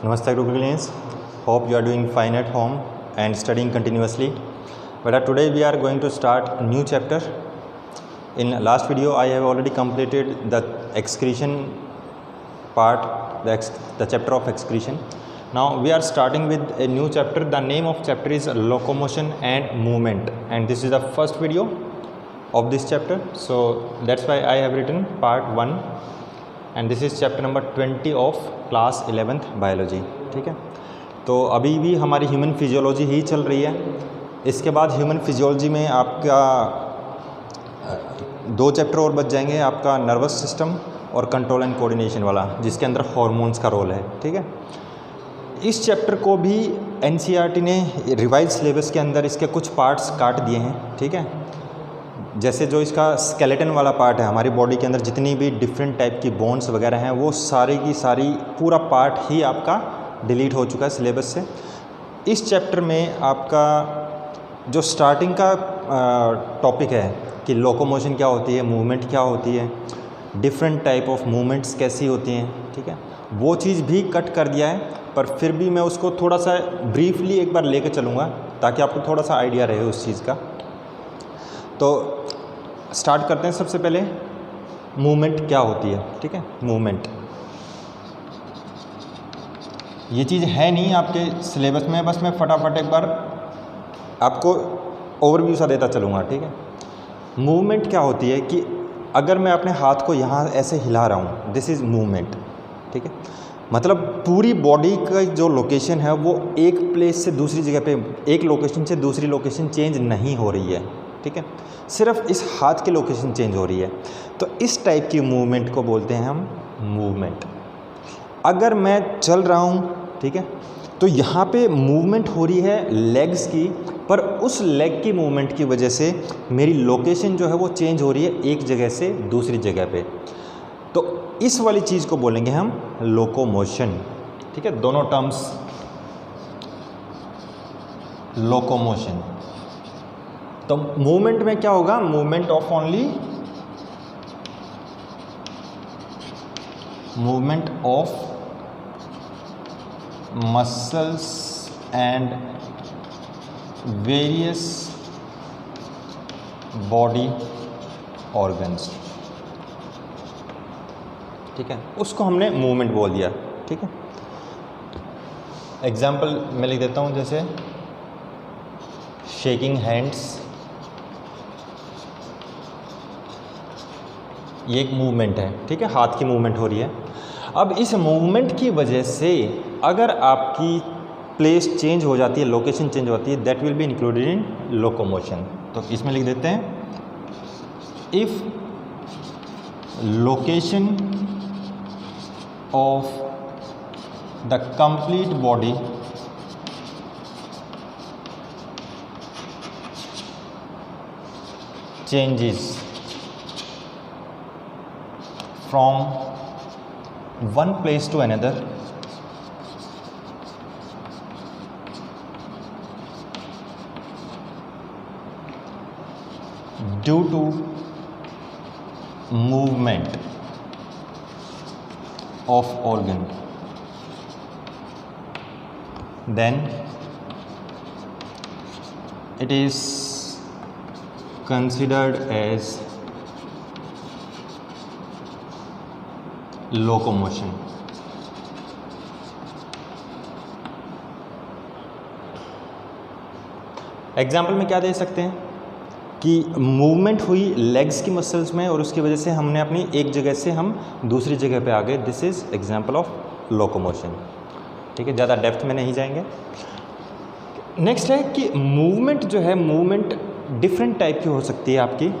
Namaste Gurukulins. Hope you are doing fine at home and studying continuously. But today we are going to start a new chapter. In last video I have already completed the excretion part, the chapter of excretion. Now we are starting with a new chapter. The name of chapter is locomotion and movement, and this is the first video of this chapter. So that's why I have written part 1, and this is chapter number 20 of class 11th biology. ठीक है, तो अभी भी हमारी human physiology ही चल रही है. इसके बाद ह्यूमन फिजियोलॉजी में आपका 2 चैप्टर और बच जाएंगे, आपका नर्वस सिस्टम और कंट्रोल एंड कोऑर्डिनेशन वाला, जिसके अंदर हार्मोन्स का रोल है. ठीक है, इस चैप्टर को भी एनसीईआरटी ने रिवाइज सिलेबस के अंदर इसके कुछ पार्ट्स काट दिए हैं. ठीक है, जैसे जो इसका स्केलेटन वाला पार्ट है, हमारी बॉडी के अंदर जितनी भी डिफरेंट टाइप की बोन्स वगैरह हैं, वो सारी की सारी पूरा पार्ट ही आपका डिलीट हो चुका है सिलेबस से. इस चैप्टर में आपका जो स्टार्टिंग का टॉपिक है कि लोकोमोशन क्या होती है, मूवमेंट क्या होती है, डिफरेंट टाइप ऑफ मूवमेंट्स कैसी होती हैं, ठीक है, वो चीज़ भी कट कर दिया है. पर फिर भी मैं उसको थोड़ा सा ब्रीफली एक बार लेके चलूँगा ताकि आपको थोड़ा सा आइडिया रहे उस चीज़ का. तो स्टार्ट करते हैं. सबसे पहले मूवमेंट क्या होती है. ठीक है, मूवमेंट ये चीज़ है नहीं आपके सिलेबस में, बस मैं फटाफट एक बार आपको ओवरव्यू सा देता चलूँगा. ठीक है, मूवमेंट क्या होती है कि अगर मैं अपने हाथ को यहाँ ऐसे हिला रहा हूँ, दिस इज़ मूवमेंट. ठीक है, मतलब पूरी बॉडी का जो लोकेशन है वो एक प्लेस से दूसरी जगह पे, एक लोकेशन से दूसरी लोकेशन चेंज नहीं हो रही है. ठीक है, सिर्फ इस हाथ की लोकेशन चेंज हो रही है. तो इस टाइप की मूवमेंट को बोलते हैं हम मूवमेंट. अगर मैं चल रहा हूँ, ठीक है, तो यहाँ पे मूवमेंट हो रही है लेग्स की, पर उस लेग की मूवमेंट की वजह से मेरी लोकेशन जो है वो चेंज हो रही है एक जगह से दूसरी जगह पे. तो इस वाली चीज़ को बोलेंगे हम लोकोमोशन. ठीक है, दोनों टर्म्स लोकोमोशन. तो मूवमेंट में क्या होगा, movement of only movement of muscles and various body organs. ठीक है, उसको हमने मूवमेंट बोल दिया. ठीक है, एग्जाम्पल मैं लिख देता हूँ, जैसे शेकिंग हैंड्स, ये एक मूवमेंट है. ठीक है, हाथ की मूवमेंट हो रही है. अब इस मूवमेंट की वजह से अगर आपकी प्लेस चेंज हो जाती है, लोकेशन चेंज होती है, that will be included in locomotion. तो इसमें लिख देते हैं, if location of the complete body changes from one place to another, due to movement of organ, then it is considered as locomotion. Example में क्या दे सकते हैं कि मूवमेंट हुई लेग्स की मसल्स में और उसकी वजह से हमने अपनी एक जगह से हम दूसरी जगह पे आ गए. This is example of locomotion. ठीक है, ज़्यादा डेप्थ में नहीं जाएंगे. नेक्स्ट है कि मूवमेंट जो है, मूवमेंट डिफरेंट टाइप की हो सकती है आपकी.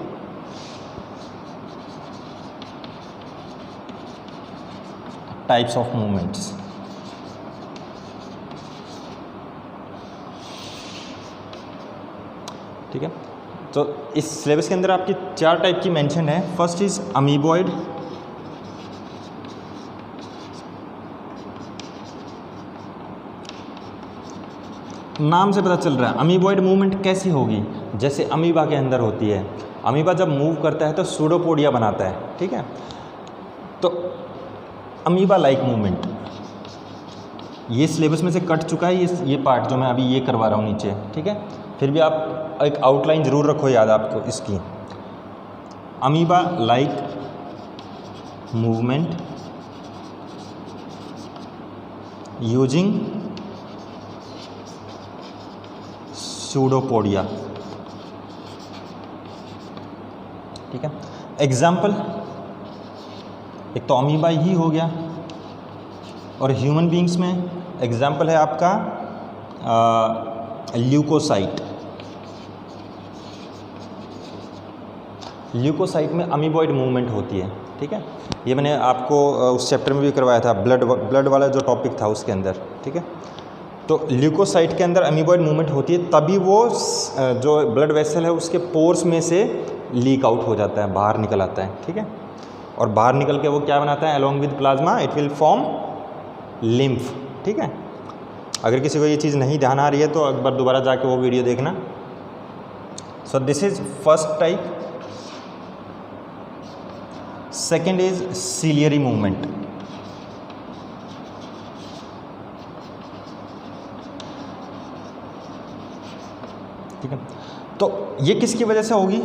Types of movements. ठीक है, तो इस सिलेबस के अंदर आपकी 4 टाइप की मेंशन है. फर्स्ट इज अमीबॉइड, नाम से पता चल रहा है अमीबॉइड मूवमेंट कैसी होगी, जैसे अमीबा के अंदर होती है. अमीबा जब मूव करता है तो सूडोपोडिया बनाता है. ठीक है, तो अमीबा लाइक मूवमेंट. ये सिलेबस में से कट चुका है ये पार्ट जो मैं अभी ये करवा रहा हूँ नीचे, ठीक है। फिर भी आप एक आउटलाइन ज़रूर रखो याद आपको इसकी। Amoeba like movement using pseudopodia, ठीक है। एग्जाम्पल, एक तो अमीबा ही हो गया, और ह्यूमन बींग्स में एग्जाम्पल है आपका ल्यूकोसाइट। ल्यूकोसाइट में अमीबॉइड मूवमेंट होती है, ठीक है। ये मैंने आपको उस चैप्टर में भी करवाया था, ब्लड वाला जो टॉपिक था उसके अंदर, ठीक है। तो ल्यूकोसाइट के अंदर अमीबॉइड मूवमेंट होती है, तभी वो जो ब्लड वेसल है उसके पोर्स में से लीक आउट हो जाता है, बाहर निकल आता है, ठीक है। और बाहर निकल के वो क्या बनाता है, along with plasma it will form lymph, ठीक है। अगर किसी को ये चीज़ नहीं ध्यान आ रही है तो एक बार दोबारा जाके वो वीडियो देखना। So this is first type. Second is ciliary movement. ठीक है, तो ये किसकी वजह से होगी,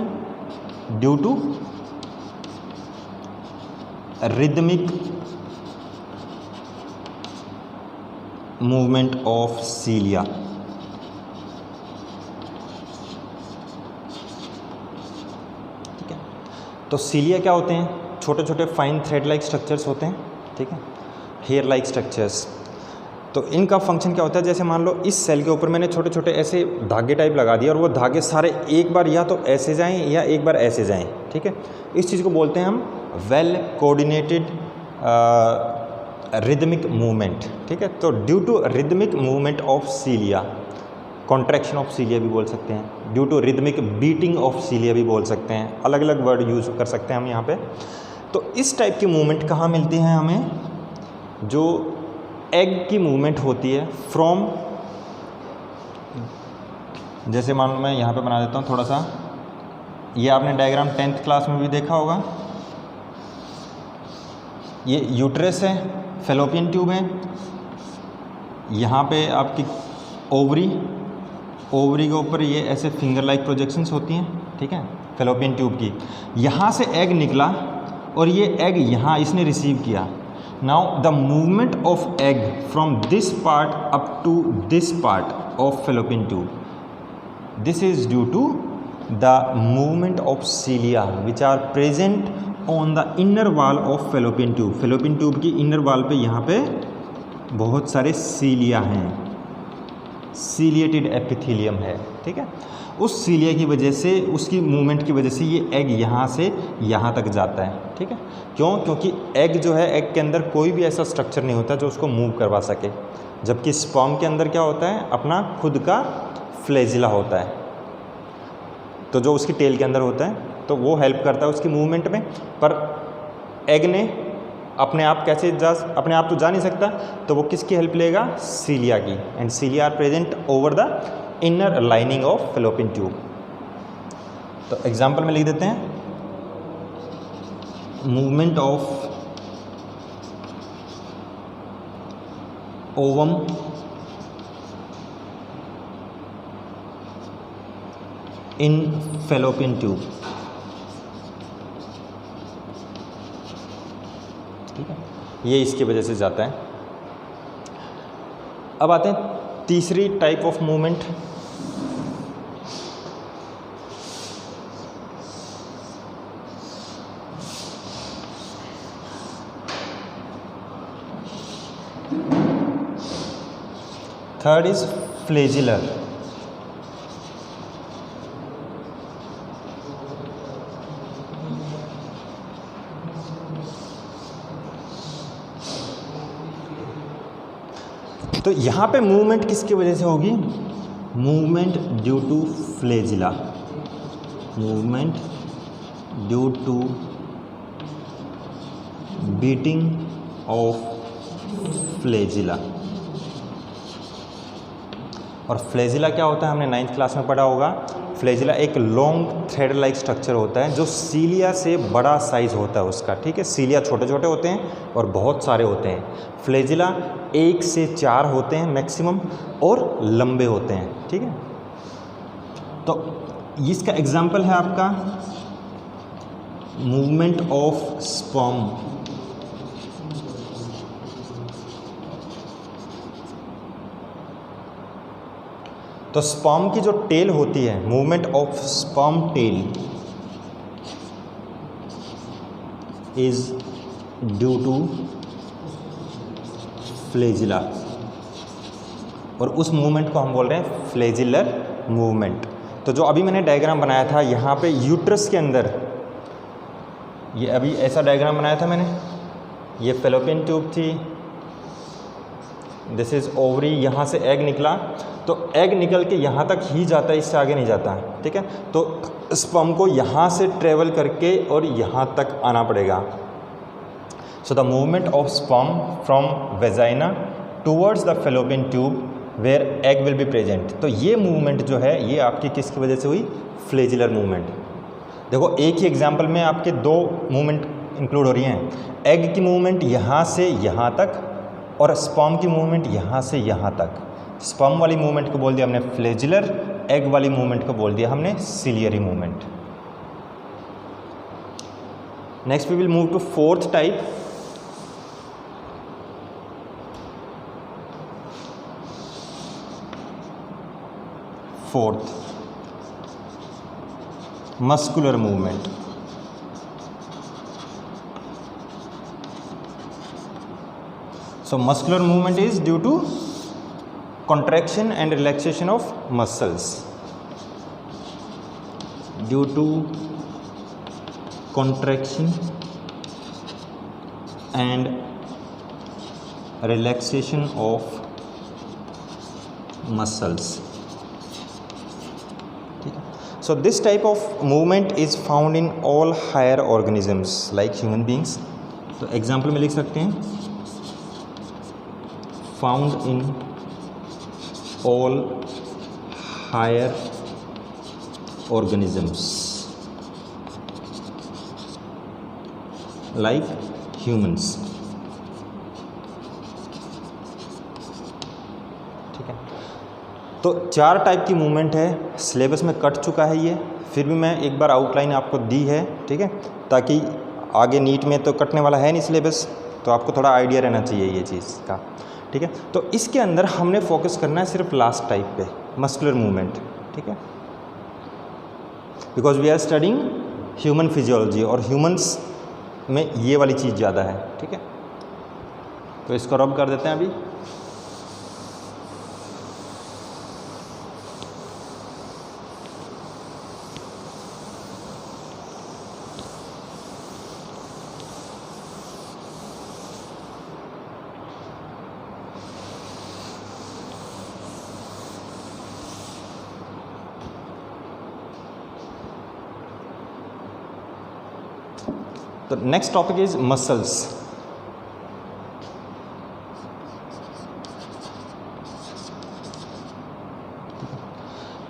due to rhythmic movement of cilia. ठीक है, तो सीलिया क्या होते हैं, छोटे छोटे फाइन थ्रेड लाइक स्ट्रक्चर्स होते हैं, ठीक है, हेयर लाइक स्ट्रक्चर्स। तो इनका फंक्शन क्या होता है, जैसे मान लो इस सेल के ऊपर मैंने छोटे छोटे ऐसे धागे टाइप लगा दिए और वो धागे सारे एक बार या तो ऐसे जाएं या एक बार ऐसे जाएं, ठीक है। इस चीज़ को बोलते हैं हम वेल कोऑर्डिनेटेड रिदमिक मूवमेंट, ठीक है। तो due to rhythmic movement of cilia, contraction of cilia भी बोल सकते हैं, due to rhythmic beating of cilia भी बोल सकते हैं, अलग अलग वर्ड यूज़ कर सकते हैं हम यहाँ पे। तो इस टाइप की मूवमेंट कहाँ मिलती है हमें, जो एग की मूवमेंट होती है फ्रॉम, जैसे मान लो मैं यहाँ पे बना देता हूँ थोड़ा सा, ये आपने डायग्राम 10th क्लास में भी देखा होगा। ये यूट्रस है, फेलोपियन ट्यूब है, यहाँ पे आपकी ओवरी के ऊपर ये ऐसे फिंगर लाइक प्रोजेक्शंस होती हैं, ठीक है, फेलोपियन ट्यूब की। यहाँ से एग निकला और ये एग यहाँ इसने रिसीव किया। Now the movement of egg from this part up to this part of fallopian tube, this is due to the movement of cilia which are present on the inner wall of fallopian tube. fallopian tube की inner wall पे यहाँ पे बहुत सारे सीलिया हैं, ciliated epithelium है, ठीक है। उस सीलिया की वजह से, उसकी मूवमेंट की वजह से ये एग यहाँ से यहाँ तक जाता है, ठीक है। क्यों, क्योंकि एग जो है, एग के अंदर कोई भी ऐसा स्ट्रक्चर नहीं होता जो उसको मूव करवा सके, जबकि स्पर्म के अंदर क्या होता है, अपना खुद का फ्लैजिला होता है, तो जो उसकी टेल के अंदर होता है, तो वो हेल्प करता है उसकी मूवमेंट में। पर एग ने अपने आप कैसे अपने आप तो जा नहीं सकता, तो वो किसकी हेल्प लेगा, सीलिया की। And cilia are present over the inner lining of fallopian tube. तो एग्जाम्पल में लिख देते हैं, movement of ovum in fallopian tube, ठीक है, ये इसकी वजह से जाता है। अब आते हैं तीसरी type of movement, third is flagellar. तो यहाँ पे मूवमेंट किसकी वजह से होगी, movement due to flagella, movement due to beating of flagella. और फ्लैजिला क्या होता है, हमने 9th क्लास में पढ़ा होगा। फ्लैजिला एक लॉन्ग थ्रेड लाइक स्ट्रक्चर होता है जो सीलिया से बड़ा साइज होता है उसका, ठीक है। सीलिया छोटे छोटे होते हैं और बहुत सारे होते हैं। फ्लैजिला 1 से 4 होते हैं मैक्सिमम और लंबे होते हैं, ठीक है। तो इसका एग्जाम्पल है आपका मूवमेंट ऑफ स्पर्म। तो स्पर्म की जो टेल होती है, movement of sperm tail is due to flagella, और उस मूवमेंट को हम बोल रहे हैं फ्लैजिलर मूवमेंट। तो जो अभी मैंने डायग्राम बनाया था यहाँ पे यूट्रस के अंदर, ये अभी ऐसा डायग्राम बनाया था मैंने, ये फेलोपियन ट्यूब थी, दिस इज ओवरी, यहाँ से एग निकला, तो एग निकल के यहाँ तक ही जाता है, इससे आगे नहीं जाता, ठीक है। तो स्पर्म को यहाँ से ट्रेवल करके और यहाँ तक आना पड़ेगा। So the movement of sperm from vagina towards the fallopian tube where egg will be present. तो ये मूवमेंट जो है ये आपकी किसकी वजह से हुई? Flagellar movement. देखो एक ही एग्जाम्पल में आपके 2 मूवमेंट इंक्लूड हो रही हैं, एग की मूवमेंट यहाँ से यहाँ तक और स्पर्म की मूवमेंट यहाँ से यहाँ तक। स्पर्म वाली मूवमेंट को बोल दिया हमने फ्लैजिलर, एग वाली मूवमेंट को बोल दिया हमने ciliary movement. Next we will move to 4th type. Fourth, muscular movement. So muscular movement is due to contraction and relaxation of muscles. Due to contraction and relaxation of muscles. So this type of movement is found in all higher organisms like human beings. तो example में लिख सकते हैं found in all higher organisms like humans, ठीक है। तो 4 type की movement है, सिलेबस में कट चुका है ये, फिर भी मैं एक बार आउटलाइन आपको दी है, ठीक है, ताकि आगे नीट में तो कटने वाला है नहीं सिलेबस, तो आपको थोड़ा आइडिया रहना चाहिए ये चीज़ का, ठीक है। तो इसके अंदर हमने फोकस करना है सिर्फ लास्ट टाइप पे, मस्कुलर मूवमेंट, ठीक है, because we are studying human physiology और ह्यूमंस में ये वाली चीज़ ज़्यादा है, ठीक है। तो इसको रब कर देते हैं अभी। तो नेक्स्ट टॉपिक इज मसल्स।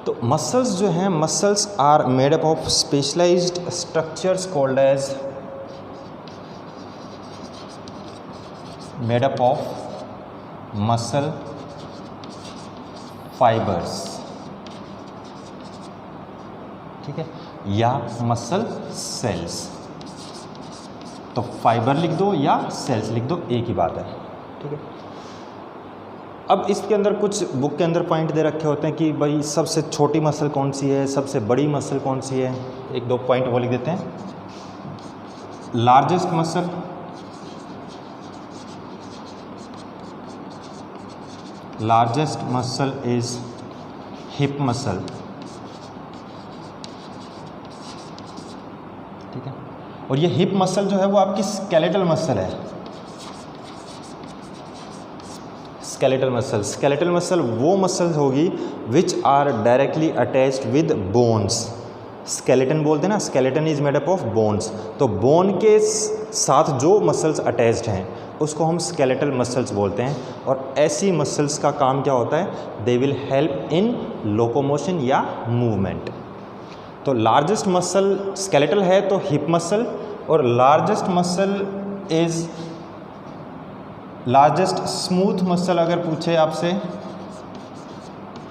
तो मसल्स जो हैं, muscles are made up of specialised structures called as made up of muscle fibres, ठीक है, या मसल सेल्स। तो फाइबर लिख दो या सेल्स लिख दो, एक ही बात है, ठीक है। अब इसके अंदर कुछ बुक के अंदर पॉइंट दे रखे होते हैं कि भाई सबसे छोटी मसल कौन सी है, सबसे बड़ी मसल कौन सी है, 1-2 पॉइंट वो लिख देते हैं। Largest muscle, largest muscle is hip muscle, ठीक है। और ये हिप मसल जो है वो आपकी स्केलेटल मसल है। स्केलेटल मसल वो मसल होगी which are directly attached with bones. Skeleton बोलते हैं ना, skeleton is made up of bones. तो बोन के साथ जो मसल्स अटैच्ड हैं उसको हम स्केलेटल मसल्स बोलते हैं। और ऐसी मसल्स का काम क्या होता है? They will help in locomotion या मूवमेंट, तो लार्जेस्ट मसल स्केलेटल है तो हिप मसल, और largest muscle is largest smooth muscle अगर पूछे आपसे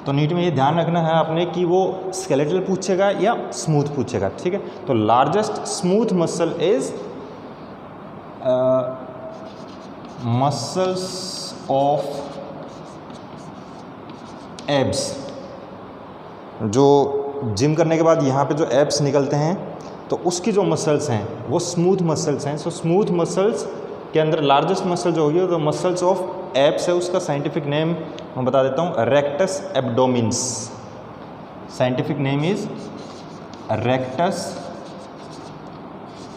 तो नीट में ये ध्यान रखना है आपने कि वो स्केलेटल पूछेगा या स्मूथ पूछेगा, ठीक है। तो largest smooth muscle is muscles of abs. जो जिम करने के बाद यहाँ पे जो एब्स निकलते हैं तो उसकी जो मसल्स हैं वो स्मूथ मसल्स हैं। सो स्मूथ मसल्स के अंदर लार्जेस्ट मसल जो होगी तो मसल्स ऑफ एब्स है, उसका साइंटिफिक नेम मैं बता देता हूँ, rectus abdominis. Scientific name is rectus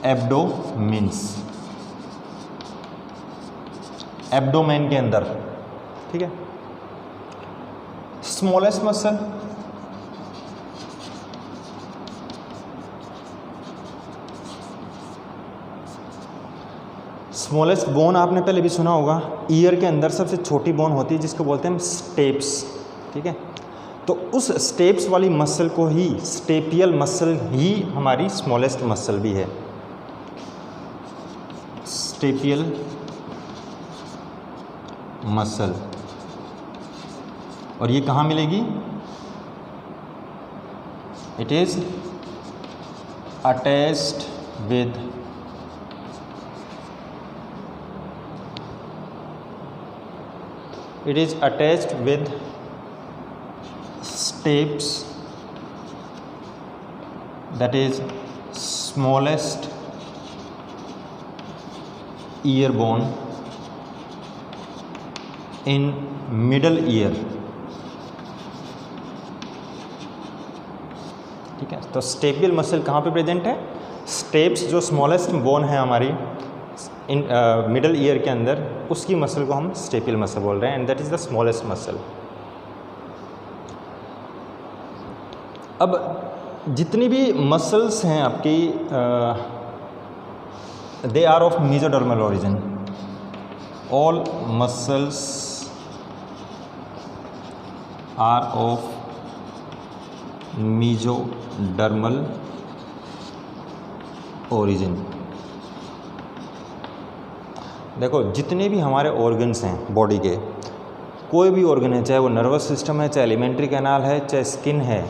abdominis, abdomen के अंदर, ठीक है। स्मॉलेस्ट मसल स्मॉलेस्ट बोन आपने पहले भी सुना होगा, ईयर के अंदर सबसे छोटी बोन होती है जिसको बोलते हैं स्टेप्स, ठीक है। तो उस स्टेप्स वाली मसल को ही स्टेपियल मसल ही हमारी स्मॉलेस्ट मसल भी है, स्टेपियल मसल। और ये कहाँ मिलेगी? It is attached with steps that is smallest ear bone in middle ear, ठीक है। तो स्टेपियल मसल कहाँ पे प्रेजेंट है? स्टेप्स जो स्मॉलेस्ट बोन है हमारी इन मिडल ईयर के अंदर, उसकी मसल को हम स्टेपियल मसल बोल रहे हैं, and that is the smallest muscle. अब जितनी भी मसल्स हैं आपकी they are of mesodermal origin. All muscles are of mesodermal origin. देखो जितने भी हमारे ऑर्गन्स हैं बॉडी के, कोई भी ऑर्गन है, चाहे वो नर्वस सिस्टम है, चाहे एलिमेंट्री कैनाल है, चाहे स्किन है,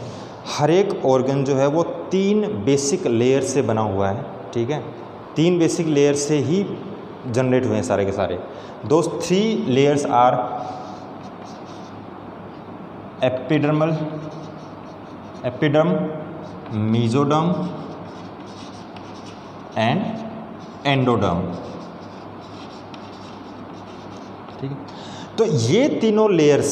हर एक ऑर्गन जो है वो 3 बेसिक लेयर से बना हुआ है, ठीक है। 3 बेसिक लेयर से ही जनरेट हुए हैं सारे के सारे। दो 3 layers are epiderm, mesoderm and endoderm, ठीक है। तो ये तीनों लेयर्स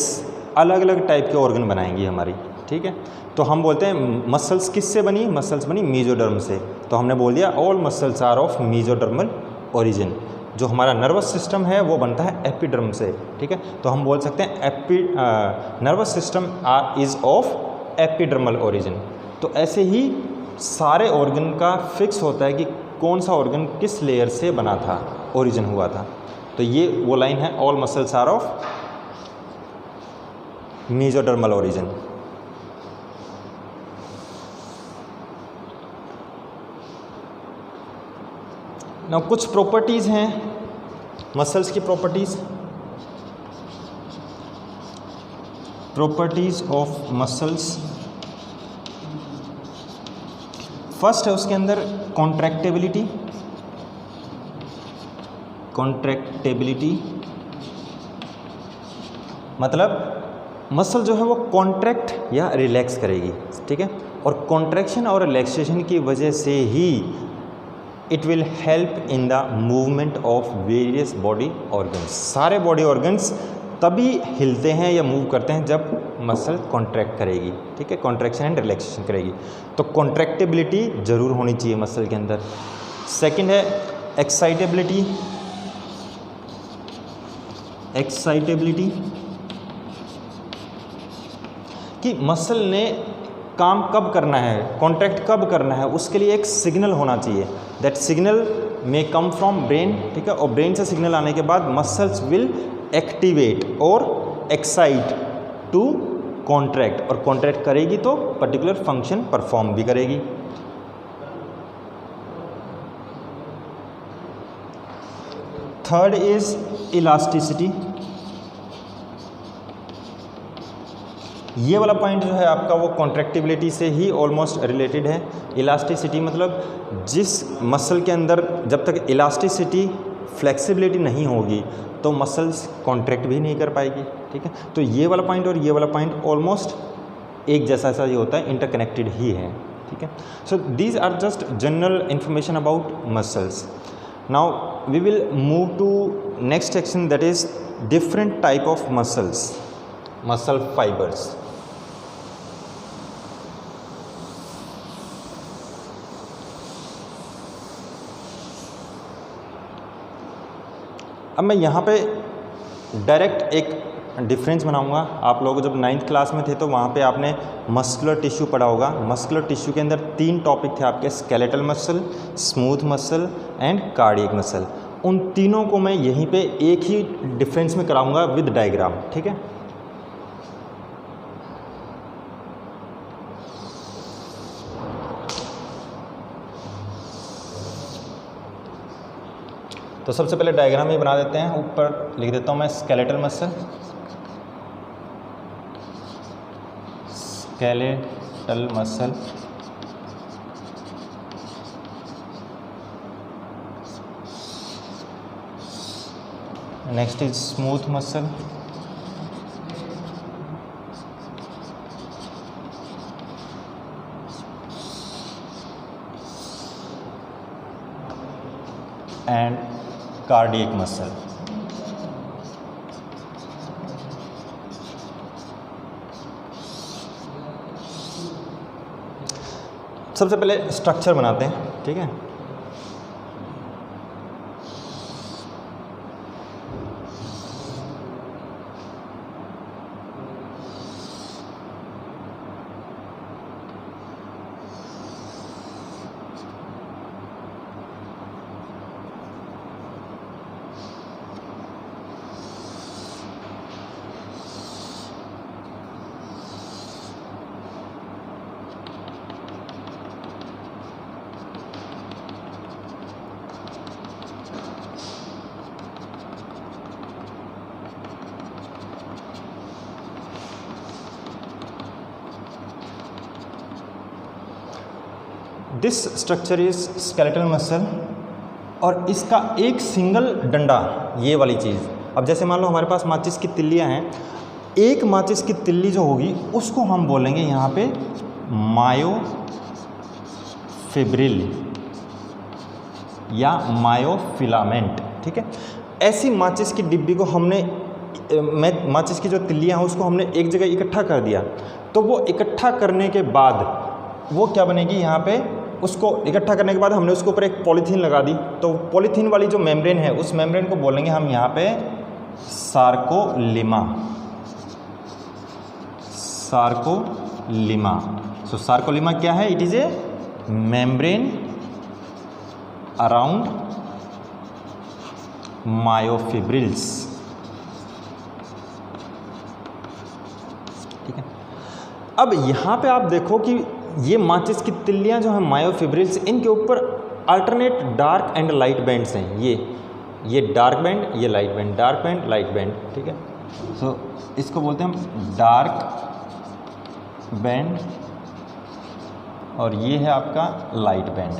अलग अलग टाइप के ऑर्गन बनाएंगी हमारी, ठीक है। तो हम बोलते हैं मसल्स किससे बनी? मसल्स बनी मेसोडर्म से। तो हमने बोल दिया all muscles are of mesodermal origin. जो हमारा नर्वस सिस्टम है वो बनता है एपिडर्म से, ठीक है। तो हम बोल सकते हैं nervous system is of epidermal origin. तो ऐसे ही सारे ऑर्गन का फिक्स होता है कि कौन सा ऑर्गन किस लेयर से बना था, ओरिजिन हुआ था। तो ये वो लाइन है, all muscles are of mesodermal origin. ना कुछ प्रॉपर्टीज़ हैं मसल्स की, प्रॉपर्टीज़ ऑफ मसल्स। फर्स्ट है उसके अंदर कॉन्ट्रैक्टेबिलिटी। मतलब मसल जो है वो कॉन्ट्रैक्ट या रिलैक्स करेगी, ठीक है। और कॉन्ट्रैक्शन और रिलैक्सेशन की वजह से ही it will help in the movement of various body organs. सारे बॉडी ऑर्गन्स तभी हिलते हैं या मूव करते हैं जब मसल कॉन्ट्रैक्ट करेगी, ठीक है, कॉन्ट्रैक्शन एंड रिलैक्सेशन करेगी। तो कॉन्ट्रैक्टेबिलिटी ज़रूर होनी चाहिए मसल के अंदर। सेकंड है एक्साइटेबिलिटी। कि मसल ने काम कब करना है, कॉन्ट्रैक्ट कब करना है, उसके लिए एक सिग्नल होना चाहिए। That signal may come from brain, ठीक है। और ब्रेन से सिग्नल आने के बाद मसल्स विल एक्टिवेट और एक्साइट टू कॉन्ट्रैक्ट, और कॉन्ट्रैक्ट करेगी तो पर्टिकुलर फंक्शन परफॉर्म भी करेगी। Third is elasticity. ये वाला पॉइंट जो है आपका वो कॉन्ट्रैक्टिबिलिटी से ही ऑलमोस्ट रिलेटेड है। इलास्टिसिटी मतलब जिस मसल के अंदर जब तक इलास्टिसिटी फ्लेक्सिबिलिटी नहीं होगी तो मसल्स कॉन्ट्रैक्ट भी नहीं कर पाएगी, ठीक है। तो ये वाला पॉइंट और ये वाला पॉइंट ऑलमोस्ट एक जैसा सा ये होता है, इंटरकनेक्टेड ही है, ठीक है। So these are just general information about muscles. Now we will move to next section, that is different type of muscles, muscle fibres. अब मैं यहाँ पे डायरेक्ट एक डिफरेंस बनाऊंगा। आप लोग जब 9th क्लास में थे तो वहाँ पे आपने मस्कुलर टिश्यू पढ़ा होगा। मस्कुलर टिश्यू के अंदर 3 टॉपिक थे आपके, skeletal muscle, smooth muscle and cardiac muscle. उन तीनों को मैं यहीं पे एक ही डिफरेंस में कराऊंगा विद डायग्राम, ठीक है। तो सबसे पहले डायग्राम ही बना देते हैं। ऊपर लिख देता हूँ मैं skeletal muscle, skeletal muscle, next is smooth muscle, and cardiac muscle. सबसे पहले स्ट्रक्चर बनाते हैं, ठीक है। This structure is skeletal muscle, और इसका एक सिंगल डंडा, ये वाली चीज़। अब जैसे मान लो हमारे पास माचिस की तिल्लियाँ हैं, एक माचिस की तिल्ली जो होगी उसको हम बोलेंगे यहाँ पे मायोफिब्रिल या मायोफिलामेंट, ठीक है। ऐसी माचिस की डिब्बी को हमने माचिस की जो तिल्लियाँ हैं उसको हमने एक जगह इकट्ठा कर दिया, तो वो इकट्ठा करने के बाद वो क्या बनेगी, यहाँ पे उसको इकट्ठा करने के बाद हमने उसके ऊपर एक पॉलीथीन लगा दी, तो पॉलीथीन वाली जो मेम्ब्रेन है उस मेम्ब्रेन को बोलेंगे हम यहाँ पे सार्कोलिमा, सार्कोलिमा। सो सार्कोलिमा क्या है? It is a membrane around myofibrils, ठीक है। अब यहाँ पे आप देखो कि ये माचिस की तिल्लियाँ जो हैं मायोफिब्रिल्स, इनके ऊपर alternate dark and light bands हैं। ये डार्क बैंड, ये light band, dark band, light band, ठीक है। सो इसको बोलते हैं हम डार्क बैंड, और ये है आपका लाइट बैंड।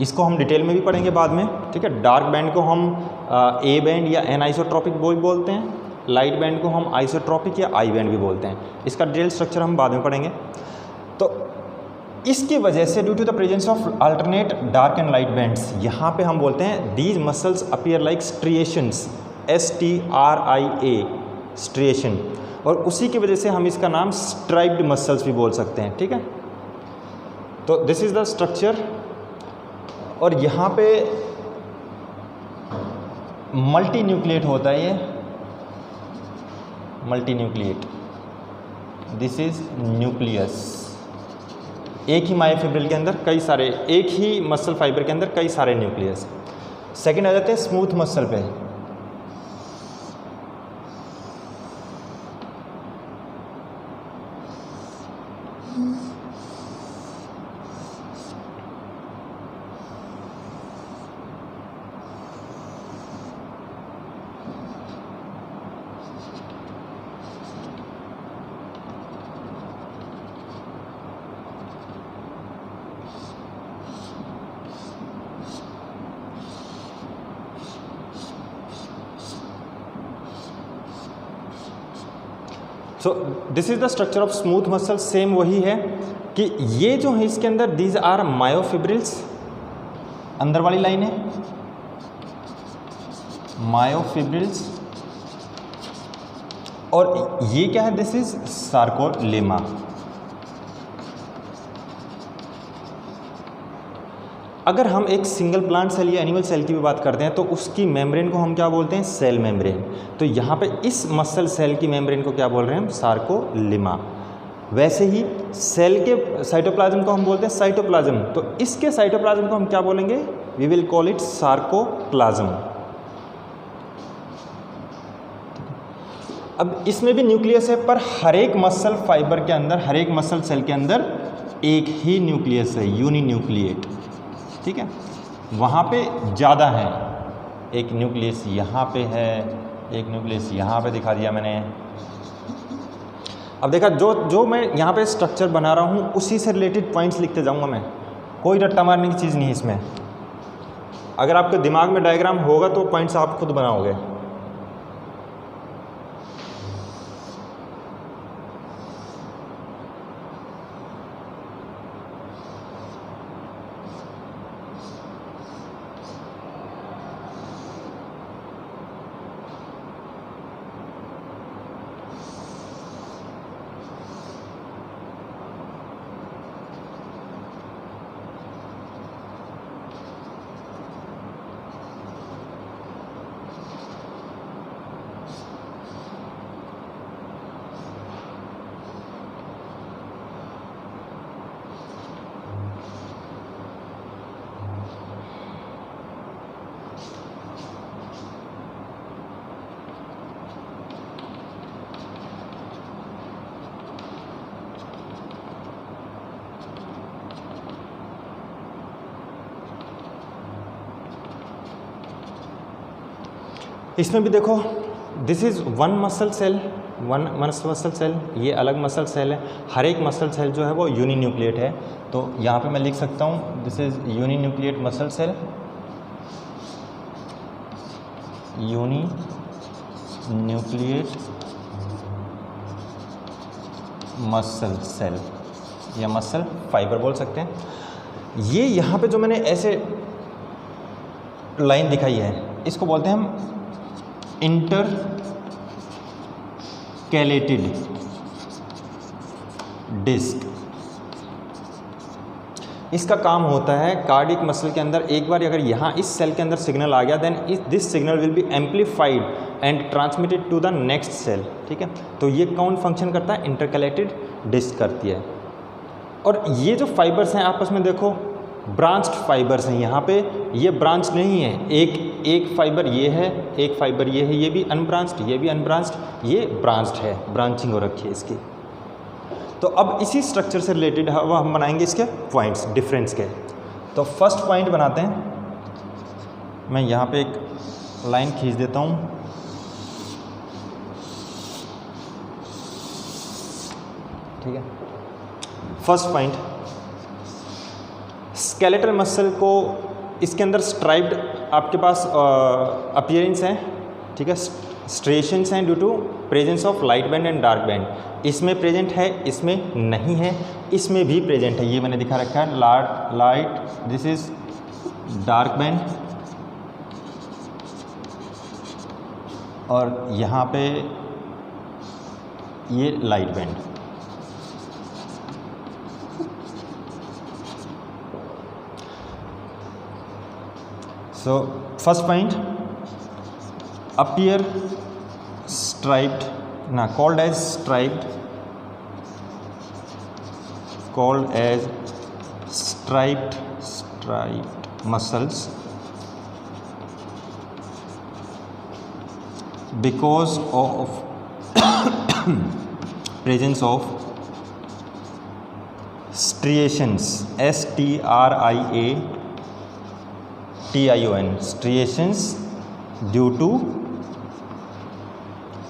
इसको हम डिटेल में भी पढ़ेंगे बाद में, ठीक है। डार्क बैंड को हम ए बैंड या एनआइसोट्रॉपिक बोलते हैं, लाइट बैंड को हम आइसोट्रॉपिक या आई बैंड भी बोलते हैं। इसका डिटेल स्ट्रक्चर हम बाद में पढ़ेंगे। तो इसकी वजह से due to the presence of alternate dark and light bands, यहाँ पे हम बोलते हैं these muscles appear like striations, STRIA, striation, और उसी की वजह से हम इसका नाम स्ट्राइप्ड मसल्स भी बोल सकते हैं, ठीक है। तो दिस इज द स्ट्रक्चर, और यहाँ पे मल्टी न्यूक्लिएट होता है, ये multi nucleate, this is nucleus. एक ही मायोफिब्रिल के अंदर कई सारे, एक ही मसल फाइबर के अंदर कई सारे न्यूक्लियस। सेकंड आ जाते हैं स्मूथ मसल पे। सो this is the structure of smooth muscle. Same वही है कि ये जो है इसके अंदर दीज आर मायोफिब्रिल्स, अंदर वाली लाइन है मायोफिब्रिल्स, और ये क्या है, दिस इज सार्कोलेमा। अगर हम एक सिंगल प्लांट सेल या एनिमल सेल की भी बात करते हैं तो उसकी मेम्ब्रेन को हम क्या बोलते हैं, सेल मेम्ब्रेन। तो यहाँ पे इस मसल सेल की मेम्ब्रेन को क्या बोल रहे हैं हम, सार्कोलेमा। वैसे ही सेल के साइटोप्लाज्म को हम बोलते हैं साइटोप्लाज्म। तो इसके साइटोप्लाज्म को हम क्या बोलेंगे, we will call it sarcoplasm. अब इसमें भी न्यूक्लियस है, पर हर एक मसल फाइबर के अंदर, हर एक मसल सेल के अंदर एक ही न्यूक्लियस है, यूनिन्यूक्लिएट। ठीक है, वहाँ पे ज़्यादा है, एक न्यूक्लियस यहाँ पे है, एक न्यूक्लियस यहाँ पे दिखा दिया मैंने। अब देखा, जो मैं यहाँ पे स्ट्रक्चर बना रहा हूँ उसी से रिलेटेड पॉइंट्स लिखते जाऊँगा मैं, कोई रट्टा मारने की चीज़ नहीं है इसमें। अगर आपके दिमाग में डायग्राम होगा तो पॉइंट्स आप खुद बनाओगे। इसमें भी देखो, this is one muscle cell, one muscle cell, ये अलग मसल सेल है। हर एक मसल सेल जो है वो यूनिन्यूक्लिएट है। तो यहाँ पे मैं लिख सकता हूँ this is uninucleate muscle cell, uninucleate muscle cell या मसल फाइबर बोल सकते हैं। ये यहाँ पे जो मैंने ऐसे लाइन दिखाई है इसको बोलते हैं हम इंटरकैलेटेड डिस्क। इसका काम होता है कार्डियक मसल के अंदर, एक बार अगर यहाँ इस सेल के अंदर सिग्नल आ गया then this signal will be amplified and transmitted to the next cell. ठीक है, तो ये कौन फंक्शन करता है, इंटरकैलेटेड डिस्क करती है। और ये जो फाइबर्स हैं आपस में देखो ब्रांच्ड फाइबर्स हैं। यहाँ पे ये ब्रांच नहीं है, एक फाइबर ये है, एक फाइबर ये है, ये भी अनब्रांच्ड, ये भी अनब्रांच्ड, ये ब्रांच्ड है, ब्रांचिंग हो रखी है इसकी। तो अब इसी स्ट्रक्चर से रिलेटेड हम बनाएंगे इसके पॉइंट्स डिफरेंस के। तो फर्स्ट पॉइंट बनाते हैं, मैं यहाँ पे एक लाइन खींच देता हूँ। ठीक है, फर्स्ट पॉइंट, स्केलेटल मसल को इसके अंदर स्ट्राइप्ड आपके पास अपीयरेंस है। ठीक है, स्ट्रेशंस हैं due to presence of light band and dark band. इसमें प्रेजेंट है, इसमें नहीं है, इसमें भी प्रेजेंट है, ये मैंने दिखा रखा है light, this is dark band, और यहाँ पे ये light band. So first point, appear striped, called as striped muscles because of presence of striations, STRIATION, striations due to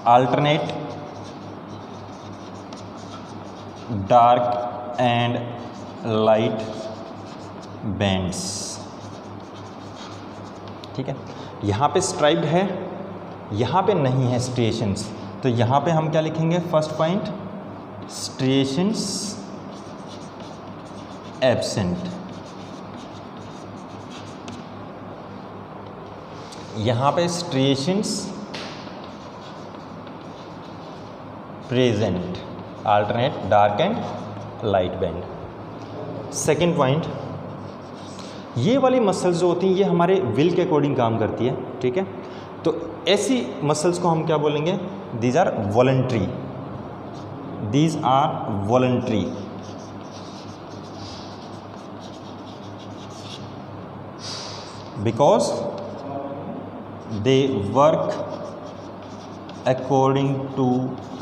alternate dark and light bands। ठीक है, यहाँ पे स्ट्राइप्ड है, यहाँ पे नहीं है स्ट्रिएशंस। तो तो यहाँ पे हम क्या लिखेंगे, फर्स्ट पॉइंट स्ट्रिएशंस एब्सेंट, यहाँ पे striations present, alternate dark and light band. Second point, ये वाली मसल्स जो होती हैं ये हमारे विल के अकॉर्डिंग काम करती है, ठीक है। तो ऐसी मसल्स को हम क्या बोलेंगे, these are voluntary, these are voluntary. Because they work according to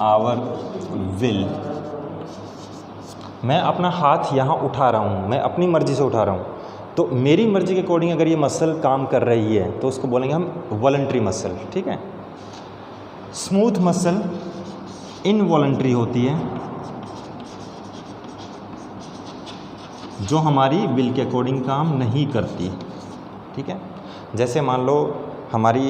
our will. मैं अपना हाथ यहाँ उठा रहा हूँ, मैं अपनी मर्ज़ी से उठा रहा हूँ, तो मेरी मर्ज़ी के अकॉर्डिंग अगर ये मसल काम कर रही है तो उसको बोलेंगे हम वॉलंटरी मसल, ठीक है। स्मूथ मसल इनवॉलंटरी होती है, जो हमारी विल के अकॉर्डिंग काम नहीं करती, ठीक है। जैसे मान लो हमारी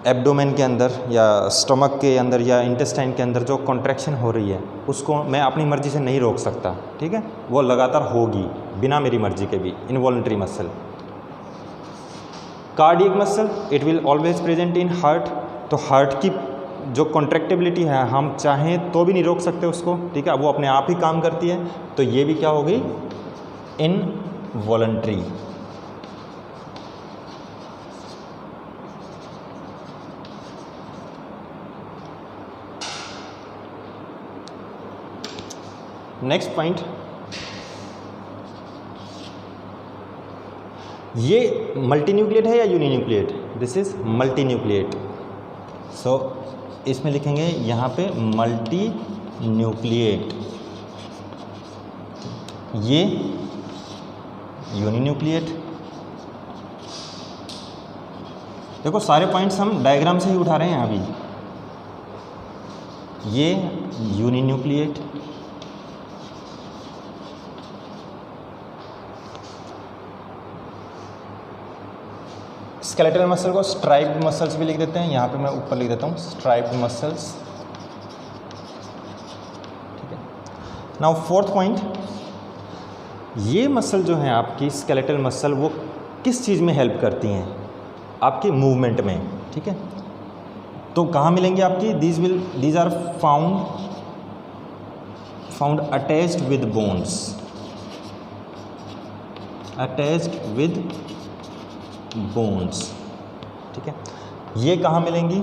एब्डोमेन के अंदर या स्टमक के अंदर या इंटेस्टाइन के अंदर जो कॉन्ट्रैक्शन हो रही है उसको मैं अपनी मर्ज़ी से नहीं रोक सकता, ठीक है, वो लगातार होगी बिना मेरी मर्ज़ी के भी, involuntary muscle. Cardiac muscle it will always present in heart, तो हार्ट की जो कॉन्ट्रैक्टेबिलिटी है हम चाहें तो भी नहीं रोक सकते उसको, ठीक है, वो अपने आप ही काम करती है, तो ये भी क्या होगी, इनवॉलंटरी। नेक्स्ट पॉइंट, ये मल्टीन्यूक्लिएट है या यूनिन्यूक्लिएट, दिस इज मल्टीन्यूक्लिएट। सो इसमें लिखेंगे यहाँ पे मल्टी न्यूक्लिएट, ये यूनिन्यूक्लिएट। देखो सारे पॉइंट्स हम डायग्राम से ही उठा रहे हैं अभी। ये यूनिन्यूक्लिएट, स्केलेटल मसल को स्ट्राइप्ड मसल्स भी लिख देते हैं, यहाँ पे मैं ऊपर लिख देता हूँ स्ट्राइप्ड मसल्स, ठीक है। नाउ फोर्थ पॉइंट, ये मसल जो है आपकी स्केलेटल मसल वो किस चीज़ में हेल्प करती हैं, आपके मूवमेंट में, ठीक है। तो कहाँ मिलेंगी आपकी, these are found attached with bones, attached with bones, ठीक है। ये कहाँ मिलेंगी,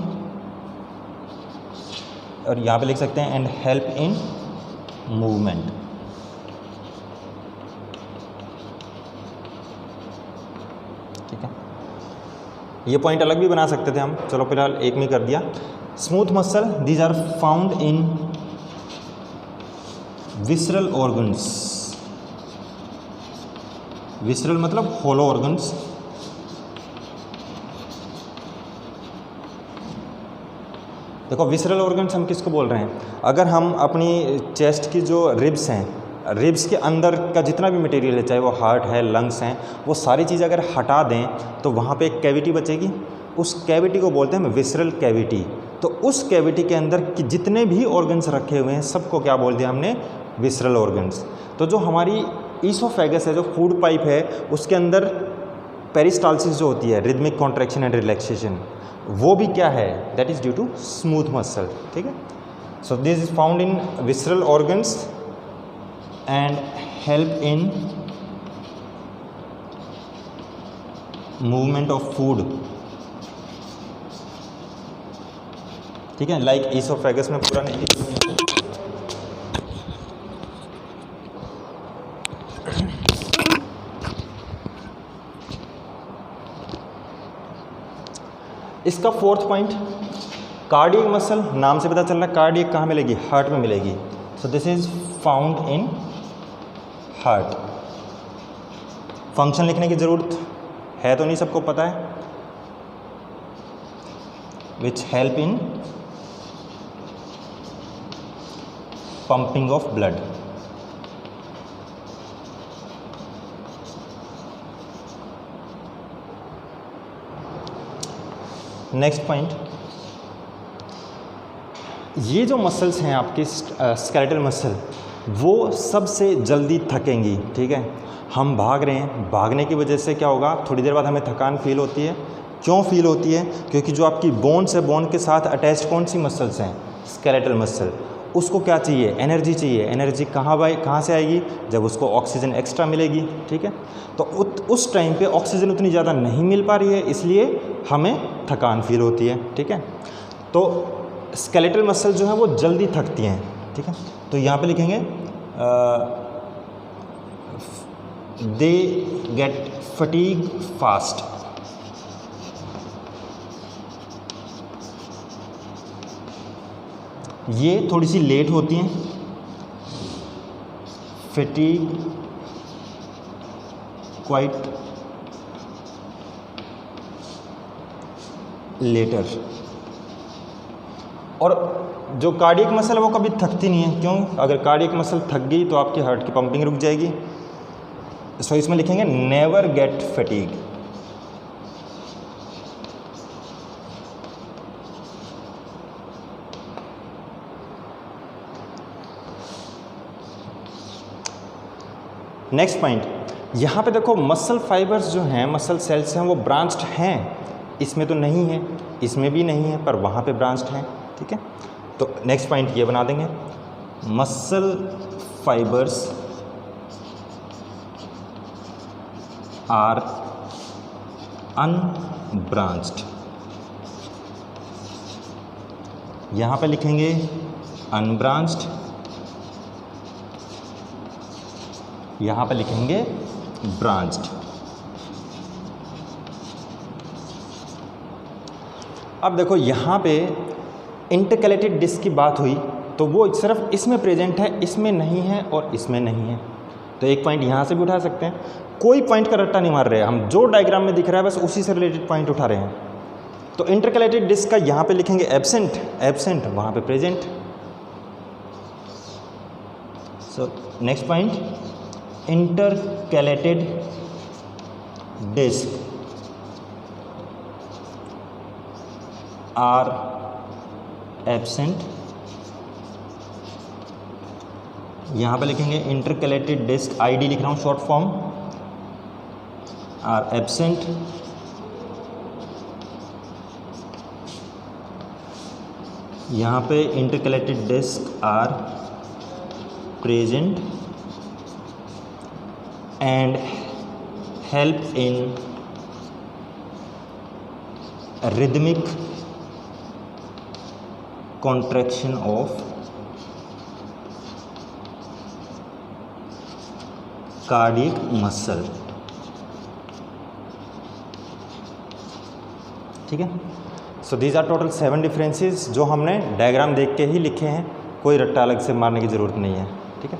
और यहाँ पे लिख सकते हैं एंड हेल्प इन मूवमेंट, ठीक है। ये पॉइंट अलग भी बना सकते थे हम, चलो फिलहाल एक में कर दिया। Smooth muscle these are found in visceral organs, visceral मतलब होलो ऑर्गन्स, देखो विसरल ऑर्गन्स हम किसको बोल रहे हैं, अगर हम अपनी चेस्ट की जो रिब्स हैं, रिब्स के अंदर का जितना भी मटेरियल है, चाहे वो हार्ट है, लंग्स हैं, वो सारी चीज़ अगर हटा दें तो वहाँ पे एक कैविटी बचेगी, उस कैविटी को बोलते हैं विसरल कैविटी। तो उस कैविटी के अंदर कि जितने भी ऑर्गन्स रखे हुए हैं सबको क्या बोल दिया हमने, विसरल ऑर्गन्स। तो जो हमारी ईसोफेगस है, जो फूड पाइप है, उसके अंदर पेरिस्टाल्सिस जो होती है, रिदमिक कॉन्ट्रैक्शन एंड रिलैक्सेशन, वो भी क्या है, that is due to smooth muscle, ठीक है। So this is found in visceral organs and help in movement of food, ठीक है, लाइक ईसोफेगस में पूरा नहीं। इसका फोर्थ पॉइंट, कार्डियक मसल, नाम से पता चल रहा है कार्डियक कहाँ मिलेगी, हार्ट में मिलेगी। सो this is found in heart. Function लिखने की ज़रूरत है तो नहीं, सबको पता है, which help in pumping of blood. Next point, ये जो मसल्स हैं आपके स्केलेटल मसल, वो सबसे जल्दी थकेंगी, ठीक है। हम भाग रहे हैं, भागने की वजह से क्या होगा, थोड़ी देर बाद हमें थकान फील होती है। क्यों फील होती है? क्योंकि जो आपकी बोन्स है, बोन के साथ अटैच्ड कौन सी मसल्स हैं, स्केलेटल मसल, उसको क्या चाहिए, एनर्जी चाहिए। एनर्जी कहाँ से आएगी? जब उसको ऑक्सीजन एक्स्ट्रा मिलेगी, ठीक है। तो उस टाइम पे ऑक्सीजन उतनी ज़्यादा नहीं मिल पा रही है, इसलिए हमें थकान फील होती है, ठीक है। तो स्केलेटल मसल जो है वो जल्दी थकती हैं, ठीक है। तो यहाँ पे लिखेंगे दे गेट फटीग फास्ट। ये थोड़ी सी लेट होती हैं, फटीग क्वाइट लेटर। और जो कार्डियक मसल है वो कभी थकती नहीं है। क्यों? अगर कार्डियक मसल थक गई तो आपकी हार्ट की पंपिंग रुक जाएगी। सो इसमें लिखेंगे never get fatigue. Next point, यहाँ पे देखो मसल फाइबर्स जो हैं, मसल सेल्स हैं, वो ब्रांच्ड हैं। इसमें तो नहीं है, इसमें भी नहीं है, पर वहाँ पे ब्रांच्ड हैं, ठीक है। तो नेक्स्ट पॉइंट ये बना देंगे, मसल फाइबर्स आर अनब्रांच्ड। यहाँ पे लिखेंगे अनब्रांच्ड, यहाँ पे लिखेंगे ब्रांच्ड। अब देखो यहाँ पे इंटरकैलेटेड डिस्क की बात हुई, तो वो सिर्फ इसमें प्रेजेंट है, इसमें नहीं है और इसमें नहीं है। तो एक पॉइंट यहाँ से भी उठा सकते हैं, कोई पॉइंट का रट्टा नहीं मार रहे हैं हम, जो डायग्राम में दिख रहा है बस उसी से रिलेटेड पॉइंट उठा रहे हैं। तो इंटरकैलेटेड डिस्क का यहाँ पे लिखेंगे एब्सेंट, एब्सेंट, वहाँ पे present. So next point, intercalated disc are absent. यहाँ पे लिखेंगे इंटरकैलेटेड डिस्क, आईडी लिख रहा हूँ शॉर्ट फॉर्म, आर एब्सेंट। यहाँ पे intercalated disc are present and help in rhythmic contraction of cardiac muscle, ठीक है। So these are total 7 differences जो हमने डायग्राम देख के ही लिखे हैं, कोई रट्टा अलग से मारने की ज़रूरत नहीं है, ठीक है।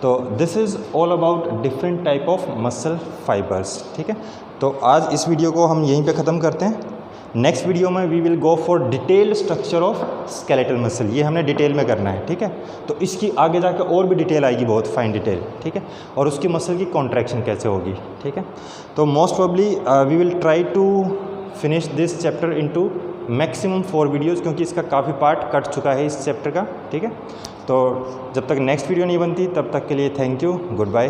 तो this is all about different type of muscle fibres, ठीक है। तो आज इस वीडियो को हम यहीं पे ख़त्म करते हैं। नेक्स्ट वीडियो में we will go for detailed structure of skeletal muscle, ये हमने डिटेल में करना है, ठीक है। तो इसकी आगे जाकर और भी डिटेल आएगी, बहुत फाइन डिटेल, ठीक है। और उसकी मसल की कॉन्ट्रैक्शन कैसे होगी, ठीक है। तो most probably we will try to finish this chapter into maximum 4 videos, क्योंकि इसका काफ़ी पार्ट कट चुका है इस चैप्टर का, ठीक है। तो जब तक नेक्स्ट वीडियो नहीं बनती तब तक के लिए थैंक यू, गुड बाय।